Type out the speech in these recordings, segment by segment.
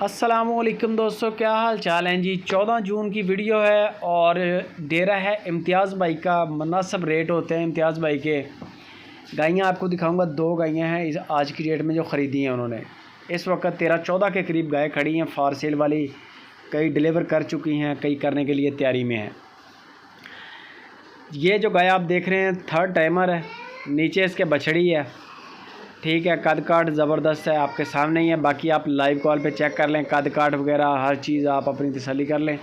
अस्सलामुअलैकुम दोस्तों, क्या हाल चाल हैं जी। 14 जून की वीडियो है और दे रहा है इम्तियाज़ भाई का मुनासिब रेट होते हैं इम्तियाज़ भाई के। गायें आपको दिखाऊंगा, 2 गायें हैं इस आज की डेट में जो ख़रीदी हैं उन्होंने। इस वक्त 13-14 के करीब गायें खड़ी हैं फार सेल वाली। कई डिलीवर कर चुकी हैं, कई करने के लिए तैयारी में हैं। ये जो गाय आप देख रहे हैं थर्ड टाइमर है, नीचे इसके बछड़ी है, ठीक है। कद काट ज़बरदस्त है, आपके सामने ही है। बाकी आप लाइव कॉल पे चेक कर लें, कद काट वगैरह हर चीज़ आप अपनी तसल्ली कर लें।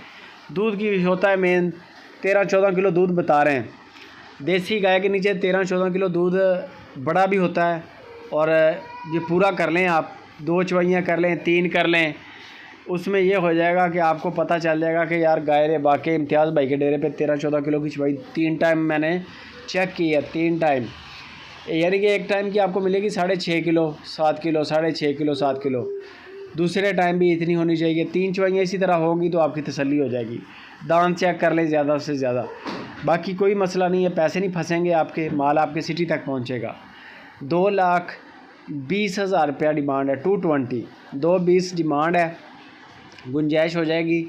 दूध की होता है मेन 13-14 किलो दूध बता रहे हैं। देसी गाय के नीचे 13-14 किलो दूध बड़ा भी होता है। और ये पूरा कर लें आप, 2 चवाइयाँ कर लें, 3 कर लें, उसमें ये हो जाएगा कि आपको पता चल जाएगा कि यार गाय रे वाकई इम्तियाज़ भाई के डेरे पे 13-14 किलो की चवाई 3 टाइम मैंने चेक की है। 3 टाइम यानी कि एक टाइम की आपको मिलेगी 6.5 किलो 7 किलो, 6.5 किलो 7 किलो। दूसरे टाइम भी इतनी होनी चाहिए। 3 चवाइयाँ इसी तरह होंगी तो आपकी तसल्ली हो जाएगी। दाम चेक कर लें ज़्यादा से ज़्यादा, बाकी कोई मसला नहीं है, पैसे नहीं फंसेंगे आपके, माल आपके सिटी तक पहुँचेगा। 2,20,000 रुपया डिमांड है, 220, 220 डिमांड है, गुंजाइश हो जाएगी,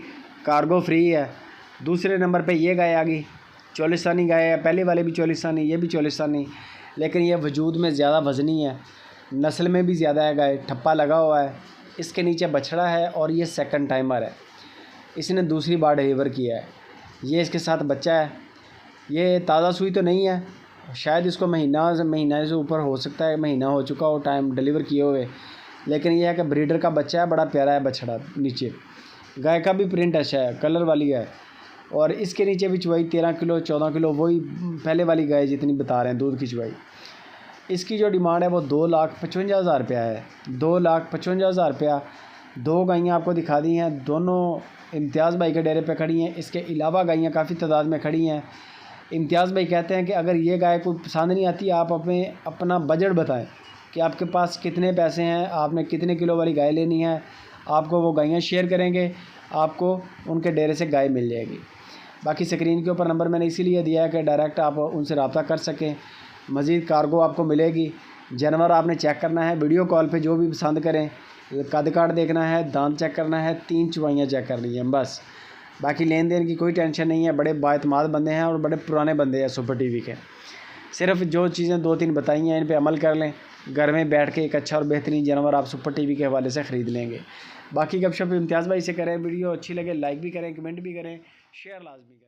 कार्गो फ्री है। दूसरे नंबर पे ये गाय आ गई, चोलिस्तानी गाय है। पहले वाले भी चोलिस्तानी, ये भी चोलिस्तानी, लेकिन ये वजूद में ज़्यादा वज़नी है, नस्ल में भी ज़्यादा है गाय। ठप्पा लगा हुआ है, इसके नीचे बछड़ा है और ये सेकंड टाइमर है, इसने दूसरी बार डिलीवर किया है। ये इसके साथ बच्चा है। ये ताज़ा सूई तो नहीं है, शायद इसको महीना से ऊपर हो सकता है, महीना हो चुका हो टाइम डिलीवर किए हुए, लेकिन यह है कि ब्रीडर का बच्चा है, बड़ा प्यारा है बछड़ा। नीचे गाय का भी प्रिंट अच्छा है, कलर वाली है। और इसके नीचे भी चवाई 13 किलो 14 किलो, वही पहले वाली गाय जितनी बता रहे हैं दूध की चवाई। इसकी जो डिमांड है वो 2,55,000 रुपया है, 2,55,000 रुपया। 2 गायें आपको दिखा दी हैं, दोनों इम्तियाज़ भाई के डेरे पे खड़ी हैं। इसके अलावा गायें काफ़ी तादाद में खड़ी हैं। इम्तियाज़ भाई कहते हैं कि अगर ये गाय को पसंद नहीं आती, आप अपना बजट बताएं कि आपके पास कितने पैसे हैं, आपने कितने किलो वाली गाय लेनी है। आपको वो गायें शेयर करेंगे, आपको उनके डेरे से गाय मिल जाएगी। बाकी स्क्रीन के ऊपर नंबर मैंने इसीलिए दिया है कि डायरेक्ट आप उनसे रब्ता कर सकें। मज़ीद कार्गो आपको मिलेगी। जानवर आपने चेक करना है वीडियो कॉल पे, जो भी पसंद करें। कद काट देखना है, दांत चेक करना है, 3 चवाइयाँ चेक करनी है बस। बाकी लेन देन की कोई टेंशन नहीं है। बड़े बाएतमाद बंदे हैं और बड़े पुराने बंदे हैं सुपर टीवी के। सिर्फ जो चीज़ें 2-3 बताई हैं इन पर अमल कर लें, घर में बैठ के एक अच्छा और बेहतरीन जानवर आप सुपर टीवी के हवाले से ख़रीद लेंगे। बाकी गपशप इम्तियाज़ भाई से करें। वीडियो अच्छी लगे लाइक भी करें, कमेंट भी करें, शेयर लाजमी करें।